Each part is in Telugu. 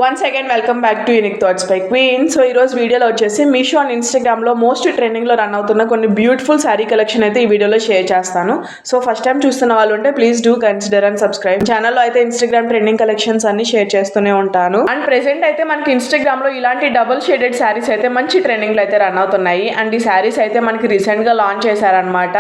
Once again welcome back to unique thoughts by queen. So ఈ రోజు వీడియోలో వచ్చేసి మీషో అండ్ ఇన్స్టాగ్రామ్లో మోస్ట్ ట్రెండింగ్లో రన్ అవుతున్న కొన్ని బ్యూటిఫుల్ శారీ కలెక్షన్ అయితే ఈ వీడియోలో షేర్ చేస్తాను. సో ఫస్ట్ టైం చూస్తున్న వాళ్ళు ఉంటే please do consider and subscribe. ఛానల్లో అయితే ఇన్స్టాగ్రామ్ ట్రెండింగ్ కలెక్షన్స్ అన్ని షేర్ చేస్తూనే ఉంటాను. అండ్ ప్రెసెంట్ అయితే మనకి ఇన్స్టాగ్రామ్లో ఇలాంటి డబుల్ షేడెడ్ శారీస్ అయితే మంచి ట్రెండింగ్లో అయితే రన్ అవుతున్నాయి. అండ్ ఈ శారీస్ అయితే మనకి రీసెంట్గా లాంచ్ చేశారనమాట.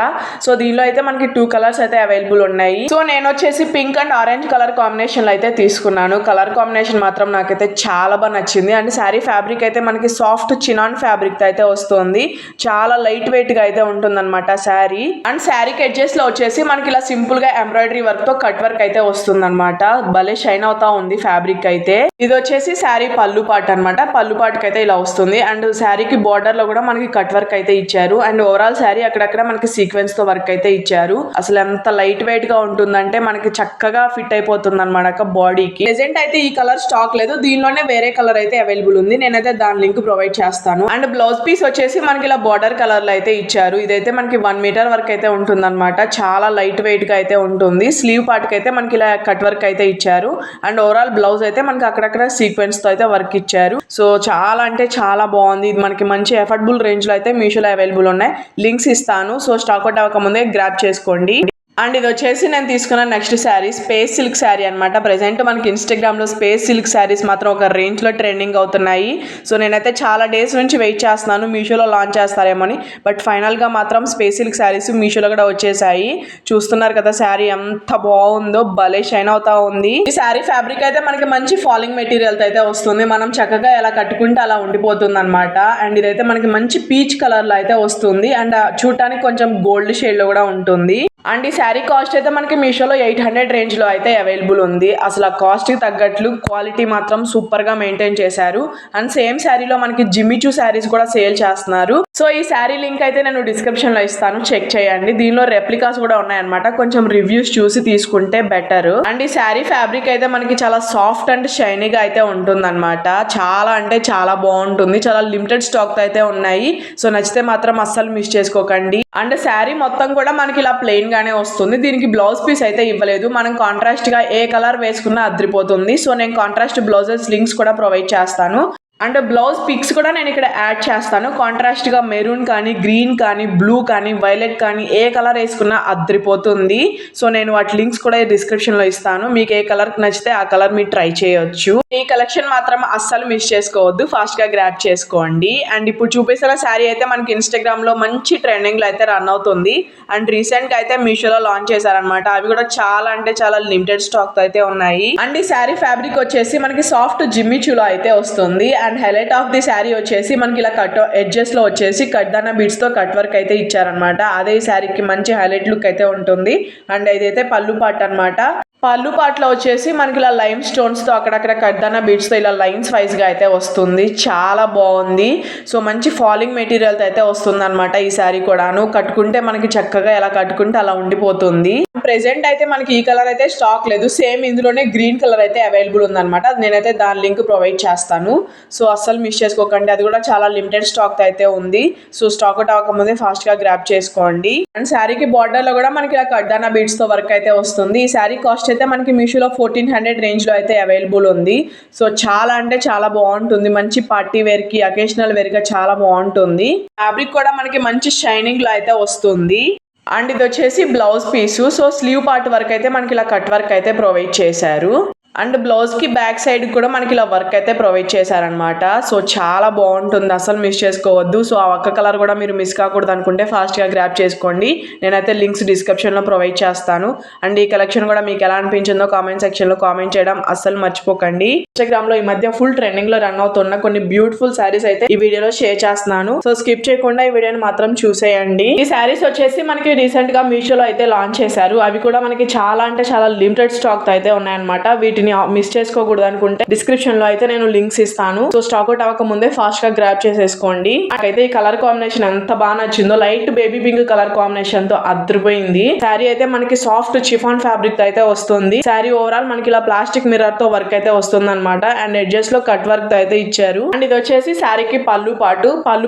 సో దీనిలో అయితే మనకి 2 కలర్స్ అయితే అవైలబుల్ ఉన్నాయి. సో నేను వచ్చేసి పింక్ అండ్ ఆరెంజ్ కలర్ కాంబినేషన్లో అయితే తీసుకున్నాను. కలర్ కాంబినేషన్ మాత్రం నాకైతే చాలా బాగా నచ్చింది. అండ్ శారీ ఫ్యాబ్రిక్ అయితే మనకి సాఫ్ట్ చినాన్ ఫ్యాబ్రిక్ అయితే వస్తుంది. చాలా లైట్ వెయిట్ గా అయితే ఉంటుంది అనమాట శారీ. అండ్ శారీకి ఎడ్జెస్ లో వచ్చేసి మనకి ఇలా సింపుల్ గా ఎంబ్రాయిడరీ వర్క్ తో కట్ వర్క్ అయితే వస్తుంది అనమాట. భలే షైన్ అవుతా ఉంది ఫ్యాబ్రిక్ అయితే. ఇది వచ్చేసి శారీ పళ్ళు పార్ట్ అనమాట. పళ్ళు పార్ట్ అయితే ఇలా వస్తుంది. అండ్ శారీకి బార్డర్ లో కూడా మనకి కట్ వర్క్ అయితే ఇచ్చారు. అండ్ ఓవరాల్ శారీ అక్కడక్కడ మనకి సీక్వెన్స్ తో వర్క్ అయితే ఇచ్చారు. అసలు ఎంత లైట్ వెయిట్ గా ఉంటుందంటే మనకి చక్కగా ఫిట్ అయిపోతుంది అనమాట బాడీకి. ప్రెజెంట్ అయితే ఈ కలర్ స్టాక్ లేదు. దీనిలోనే వేరే కలర్ అయితే అవైలబుల్ ఉంది. నేనైతే దాని లింక్ ప్రొవైడ్ చేస్తాను. అండ్ బ్లౌజ్ పీస్ వచ్చేసి మనకి ఇలా బార్డర్ కలర్ లో అయితే ఇచ్చారు. ఇదైతే మనకి 1 మీటర్ వరకు అయితే ఉంటుంది అనమాట. చాలా లైట్ వెయిట్ గా అయితే ఉంటుంది. స్లీవ్ పార్ట్ కి అయితే మనకి ఇలా కట్ వర్క్ అయితే ఇచ్చారు. అండ్ ఓవరాల్ బ్లౌజ్ అయితే మనకి అక్కడక్కడ సీక్వెన్స్ తో అయితే వర్క్ ఇచ్చారు. సో చాలా అంటే చాలా బాగుంది. ఇది మనకి మంచి అఫోర్డబుల్ రేంజ్ లో అయితే మీషోలో అవైలబుల్ ఉన్నాయి. లింక్స్ ఇస్తాను. సో స్టాక్ అవుట్ అవ్వక ముందే గ్రాబ్ చేసుకోండి. అండ్ ఇది వచ్చేసి నేను తీసుకున్న next sari space silk sari అనమాట. ప్రెసెంట్ మనకి ఇన్స్టాగ్రామ్లో స్పేస్ సిల్క్ శారీస్ మాత్రం ఒక రేంజ్లో ట్రెండింగ్ అవుతున్నాయి. సో నేనైతే చాలా డేస్ నుంచి వెయిట్ చేస్తున్నాను మీషోలో లాంచ్ చేస్తారేమోని. బట్ ఫైనల్గా మాత్రం స్పేస్ సిల్క్ శారీస్ మీషోలో కూడా వచ్చేసాయి. చూస్తున్నారు కదా శారీ ఎంత బాగుందో, భలే షైన్ అవుతా ఉంది. ఈ శారీ ఫ్యాబ్రిక్ అయితే మనకి మంచి ఫాలింగ్ మెటీరియల్ అయితే వస్తుంది. మనం చక్కగా ఎలా కట్టుకుంటే అలా ఉండిపోతుంది అనమాట. అండ్ ఇదైతే మనకి మంచి పీచ్ కలర్లో అయితే వస్తుంది. అండ్ చూడటానికి కొంచెం గోల్డ్ షేడ్లో కూడా ఉంటుంది. అండ్ ఈ శారీ కాస్ట్ అయితే మనకి మీషోలో 800 రేంజ్లో అయితే అవైలబుల్ ఉంది. అసలు ఆ కాస్ట్కి తగ్గట్లు క్వాలిటీ మాత్రం సూపర్గా మెయింటైన్ చేశారు. అండ్ సేమ్ శారీలో మనకి జిమ్మిచూ శారీస్ కూడా సేల్ చేస్తున్నారు. సో ఈ శారీ లింక్ అయితే నేను డిస్క్రిప్షన్లో ఇస్తాను, చెక్ చేయండి. దీనిలో రెప్లికాస్ కూడా ఉన్నాయన్నమాట. కొంచెం రివ్యూస్ చూసి తీసుకుంటే బెటర్. అండ్ ఈ శారీ ఫ్యాబ్రిక్ అయితే మనకి చాలా సాఫ్ట్ అండ్ షైనీగా అయితే ఉంటుందన్నమాట. చాలా అంటే చాలా బాగుంటుంది. చాలా లిమిటెడ్ స్టాక్ అయితే ఉన్నాయి. సో నచ్చితే మాత్రం అస్సలు మిస్ చేసుకోకండి. అండ్ శారీ మొత్తం కూడా మనకి ఇలా ప్లెయిన్ గానే వస్తుంది. దీనికి బ్లౌజ్ పీస్ అయితే ఇవ్వలేదు. మనం కాంట్రాస్ట్ గా ఏ కలర్ వేసుకున్నా అద్రిపోతుంది. సో నేను కాంట్రాస్ట్ బ్లౌజెస్ లింక్స్ కూడా ప్రొవైడ్ చేస్తాను. అండ్ బ్లౌజ్ పిక్స్ కూడా నేను ఇక్కడ యాడ్ చేస్తాను. కాంట్రాస్ట్గా మెరూన్ కానీ, గ్రీన్ కానీ, బ్లూ కానీ, వైలెట్ కానీ ఏ కలర్ వేసుకున్నా అద్రిపోతుంది. సో నేను వాటి లింక్స్ కూడా డిస్క్రిప్షన్లో ఇస్తాను. మీకు ఏ కలర్ నచ్చితే ఆ కలర్ మీరు ట్రై చేయొచ్చు. ఈ కలెక్షన్ మాత్రం అస్సలు మిస్ చేసుకోవద్దు, ఫాస్ట్గా గ్రాబ్ చేసుకోండి. అండ్ ఇప్పుడు చూపిస్తున్న శారీ అయితే మనకి ఇన్స్టాగ్రామ్లో మంచి ట్రెండింగ్లో అయితే రన్ అవుతుంది. అండ్ రీసెంట్గా అయితే మీషోలో లాంచ్ చేశారనమాట. అవి కూడా చాలా అంటే చాలా లిమిటెడ్ స్టాక్ అయితే ఉన్నాయి. అండ్ ఈ శారీ ఫ్యాబ్రిక్ వచ్చేసి మనకి సాఫ్ట్ జిమ్మిచూలో అయితే వస్తుంది. And highlight of the sari వచ్చేసి మనకి ఇలా కట్ ఎడ్జెస్ లో వచ్చేసి కట్దానా బీడ్స్ తో కట్ వర్క్ అయితే ఇచ్చారనమాట. అదే ఈ శారీకి మంచి హైలైట్ లుక్ అయితే ఉంటుంది. అండ్ ఇదైతే పళ్ళు పార్ట్ అనమాట. పళ్ళు పార్ట్లో వచ్చేసి మనకి ఇలా లైమ్ స్టోన్స్తో అక్కడక్కడ కడ్దానా బీడ్స్తో ఇలా లైన్స్ వైజ్గా అయితే వస్తుంది. చాలా బాగుంది. సో మంచి ఫాలింగ్ మెటీరియల్తో అయితే వస్తుంది అనమాట ఈ శారీ కూడాను. కట్టుకుంటే మనకి చక్కగా ఎలా కట్టుకుంటే అలా ఉండిపోతుంది. ప్రెసెంట్ అయితే మనకి ఈ కలర్ అయితే స్టాక్ లేదు. సేమ్ ఇందులోనే గ్రీన్ కలర్ అయితే అవైలబుల్ ఉందన్నమాట. నేనైతే దాని లింక్ ప్రొవైడ్ చేస్తాను. సో అస్సలు మిస్ చేసుకోకండి. అది కూడా చాలా లిమిటెడ్ స్టాక్ అయితే ఉంది. సో స్టాక్ అవుట్ అవ్వకముందే ఫాస్ట్గా గ్రాబ్ చేసుకోండి. అండ్ శారీకి బార్డర్లో కూడా మనకి ఇలా కడ్దానా బీడ్స్తో వర్క్ అయితే వస్తుంది. ఈ శారీ కాస్ట్ అయితే మనకి మీషోలో 1400 రేంజ్లో అయితే అవైలబుల్ ఉంది. సో చాలా అంటే చాలా బాగుంటుంది. మంచి పార్టీ వేర్కి, అకేషనల్ వేర్గా చాలా బాగుంటుంది. ఫ్యాబ్రిక్ కూడా మనకి మంచి షైనింగ్లో అయితే వస్తుంది. అండ్ ఇది వచ్చేసి blouse piece. So slew part వరకు అయితే మనకి ఇలా కట్ వర్క్ అయితే ప్రొవైడ్ చేశారు. అండ్ బ్లౌజ్కి బ్యాక్ సైడ్ కూడా మనకి ఇలా వర్క్ అయితే ప్రొవైడ్ చేశారనమాట. సో చాలా బాగుంటుంది, అసలు మిస్ చేసుకోవద్దు. సో ఆ ఒక్క కలర్ కూడా మీరు మిస్ కాకూడదు అనుకుంటే ఫాస్ట్గా గ్రాబ్ చేసుకోండి. నేనైతే లింక్స్ డిస్క్రిప్షన్లో ప్రొవైడ్ చేస్తాను. అండ్ ఈ కలెక్షన్ కూడా మీకు ఎలా అనిపించిందో కామెంట్ సెక్షన్లో కామెంట్ చేయడం అస్సలు మర్చిపోకండి. ఇన్స్టాగ్రామ్లో ఈ మధ్య ఫుల్ ట్రెండింగ్లో రన్ అవుతున్న కొన్ని బ్యూటిఫుల్ శారీస్ అయితే ఈ వీడియోలో షేర్ చేస్తున్నాను. సో స్కిప్ చేయకుండా ఈ వీడియోని మాత్రం చూసేయండి. ఈ శారీస్ వచ్చేసి మనకి రీసెంట్గా మీషోలో అయితే లాంచ్ చేశారు. అవి కూడా మనకి చాలా అంటే చాలా లిమిటెడ్ స్టాక్ అయితే ఉన్నాయన్నమాట. వీటిని మిస్ చేసుకోకూడదు అనుకుంటే డిస్క్రిప్షన్ లో అయితే నేను లింక్స్ ఇస్తాను. సో స్టాక్ అవుట్ అవ్వక ముందే ఫాస్ట్ గా గ్రాబ్ చేసేసుకోండి. నాకైతే ఈ కలర్ కాంబినేషన్ ఎంత బాగా నచ్చిందో. Light baby pink colour combination తో అద్రిపోయింది. శారీ అయితే మనకి సాఫ్ట్ చిఫాన్ ఫ్యాబ్రిక్ అయితే వస్తుంది. శారీ ఓవరాల్ మనకి ఇలా ప్లాస్టిక్ మిర్రర్ తో వర్క్ అయితే వస్తుంది అనమాట. అండ్ ఎడ్జెస్ లో కట్ వర్క్ అయితే ఇచ్చారు. అండ్ ఇది వచ్చేసి శారీకి పళ్ళు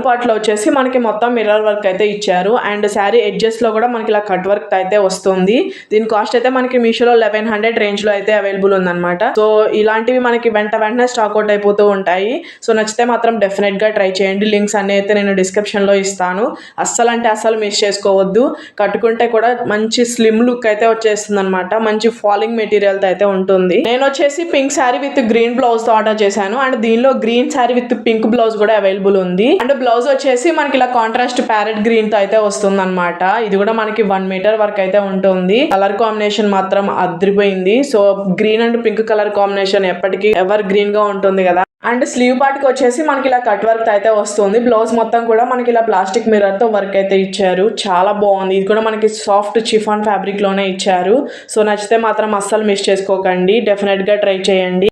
పాటులో వచ్చేసి మనకి మొత్తం మిర్రర్ వర్క్ అయితే ఇచ్చారు. అండ్ శారీ ఎడ్జెస్ లో కూడా మనకి ఇలా కట్ వర్క్ అయితే వస్తుంది. దీని కాస్ట్ అయితే మనకి మీషోలో 1100 రేంజ్ లో అయితే అవైలబుల్ ఉందన్నమాట. అనమాట. సో ఇలాంటివి మనకి వెంటనే స్టాక్ అవుట్ అయిపోతూ ఉంటాయి. సో నచ్చితే మాత్రం డెఫినెట్ గా ట్రై చేయండి. లింక్స్ అన్ని అయితే నేను డిస్క్రిప్షన్ లో ఇస్తాను. అస్సలు అంటే అస్సలు మిస్ చేసుకోవద్దు. కట్టుకుంటే కూడా మంచి స్లిమ్ లుక్ అయితే వచ్చేస్తుంది అనమాట. మంచి ఫాలింగ్ మెటీరియల్ తో అయితే ఉంటుంది. నేను వచ్చేసి pink sari with green blouse తో ఆర్డర్ చేశాను. అండ్ దీనిలో green sari with pink blouse కూడా అవైలబుల్ ఉంది. అండ్ బ్లౌజ్ వచ్చేసి మనకి ఇలా కాంట్రాస్ట్ ప్యారెట్ గ్రీన్ తో అయితే వస్తుంది అనమాట. ఇది కూడా మనకి 1 మీటర్ వరకు అయితే ఉంటుంది. కలర్ కాంబినేషన్ మాత్రం అదిరిపోయింది. So green and pink colour combination ఎప్పటికీ ఎవర్ గ్రీన్ గా ఉంటుంది కదా. అండ్ స్లీవ్ పార్ట్ కి వచ్చేసి మనకి ఇలా కట్ వర్క్ అయితే వస్తుంది. బ్లౌజ్ మొత్తం కూడా మనకి ఇలా ప్లాస్టిక్ మిర్రర్ తో వర్క్ అయితే ఇచ్చారు. చాలా బాగుంది. ఇది కూడా మనకి సాఫ్ట్ చిఫాన్ ఫ్యాబ్రిక్ లోనే ఇచ్చారు. సో నచ్చితే మాత్రం అస్సలు మిస్ చేసుకోకండి. డెఫినెట్ గా ట్రై చేయండి.